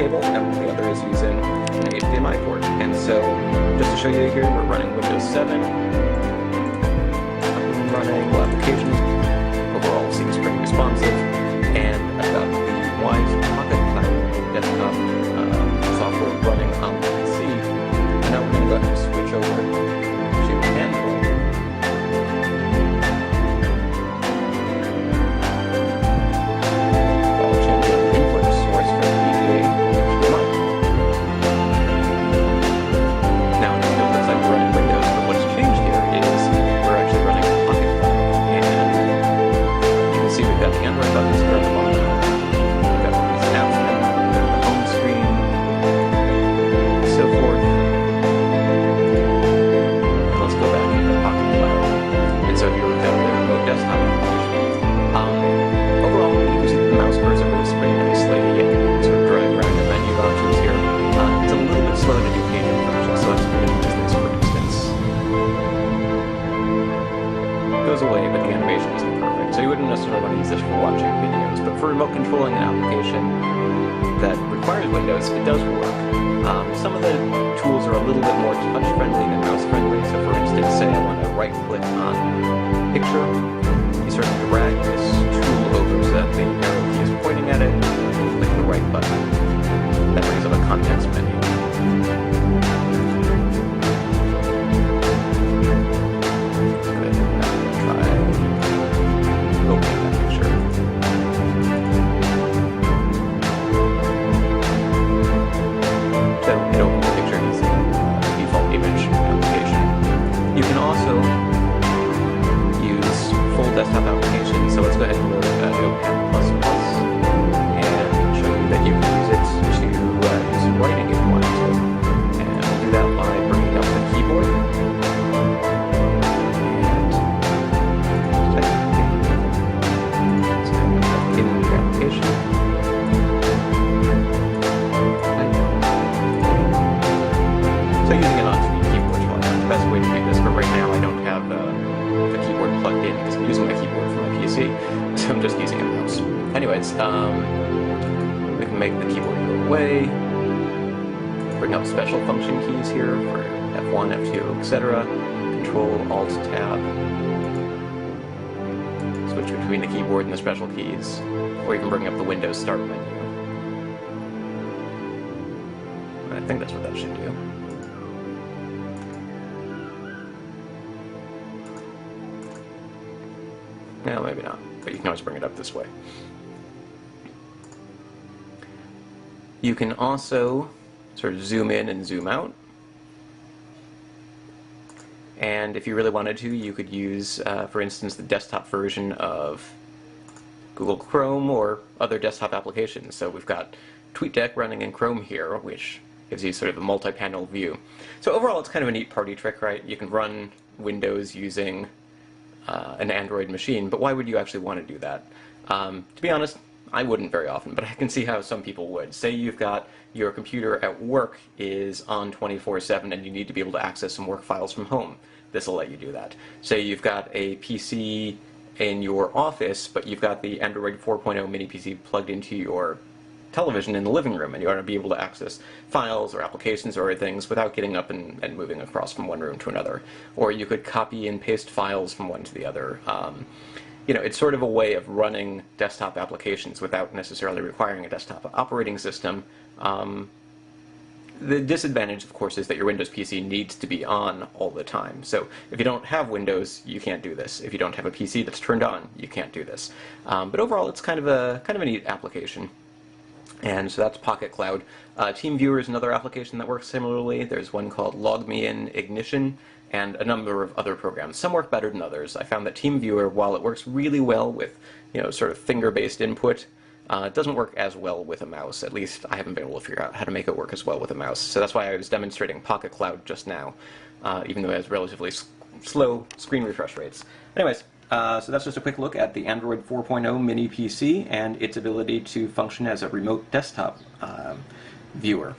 cable, and the other is using an HDMI port. And so, just to show you here, we're running Windows 7, running all applications. Overall, seems pretty responsive. And I've got the Wyse Pocket Cloud desktop software running on the PC. And now we're going to go ahead and switch over to Android. I'll change the input source from VGA to HDMI. Now it still looks like we're running Windows, but what's changed here is we're actually running Pocket Cloud. And you can see we've got the Android buttons here on the bottom. We've got the announcement, we've got the home screen, and so forth. And let's go back into Pocket Cloud. And so here we've got the remote desktop application. Overall, using the mouse cursor moves pretty nicely. You can sort of drag around the menu options here. It's a little bit slow to do page inversion, so let's minimize this for instance. It goes away, but the animation isn't perfect. So you wouldn't necessarily want to use this for watching videos, but for remote controlling an application that requires Windows, it does work. Some of the tools are a little bit more touch-friendly than mouse-friendly. So for instance, say I want to right-click on a picture, you sort of drag this tool over so that the arrow key is pointing at it, and click the right button. That brings up a context menu. Desktop application, so let's go ahead and load Notepad++ and show you that you can use it to use writing if you want to. And we'll do that by bringing up the keyboard and typing in the application. So using an on-screen keyboard is probably not the best way to do this, but right now I don't have the keyboard plugged in because I'm using my keyboard for my PC, so I'm just using a mouse. Anyways, we can make the keyboard go away, bring up special function keys here for F1, F2, etc. Control, Alt, Tab. Switch between the keyboard and the special keys, or you can bring up the Windows Start menu. I think that's what that should do. No, maybe not, but you can always bring it up this way. You can also sort of zoom in and zoom out. And if you really wanted to, you could use, for instance, the desktop version of Google Chrome or other desktop applications. So we've got TweetDeck running in Chrome here, which gives you sort of a multi-panel view. So overall, it's kind of a neat party trick, right? You can run Windows using an Android machine, but why would you actually want to do that? To be honest, I wouldn't very often, but I can see how some people would. Say you've got your computer at work is on 24/7 and you need to be able to access some work files from home. This will let you do that. Say you've got a PC in your office, but you've got the Android 4.0 mini PC plugged into your television in the living room, and you want to be able to access files or applications or things without getting up and moving across from one room to another. Or you could copy and paste files from one to the other. You know, it's sort of a way of running desktop applications without necessarily requiring a desktop operating system. The disadvantage, of course, is that your Windows PC needs to be on all the time. So if you don't have Windows, you can't do this. If you don't have a PC that's turned on, you can't do this. But overall, it's kind of a neat application. And so that's Pocket Cloud. TeamViewer is another application that works similarly. There's one called LogMeIn Ignition, and a number of other programs. Some work better than others. I found that TeamViewer, while it works really well with, sort of finger-based input, it doesn't work as well with a mouse. At least I haven't been able to figure out how to make it work as well with a mouse. So that's why I was demonstrating Pocket Cloud just now, even though it has relatively slow screen refresh rates. Anyways, so that's just a quick look at the Android 4.0 mini PC and its ability to function as a remote desktop viewer.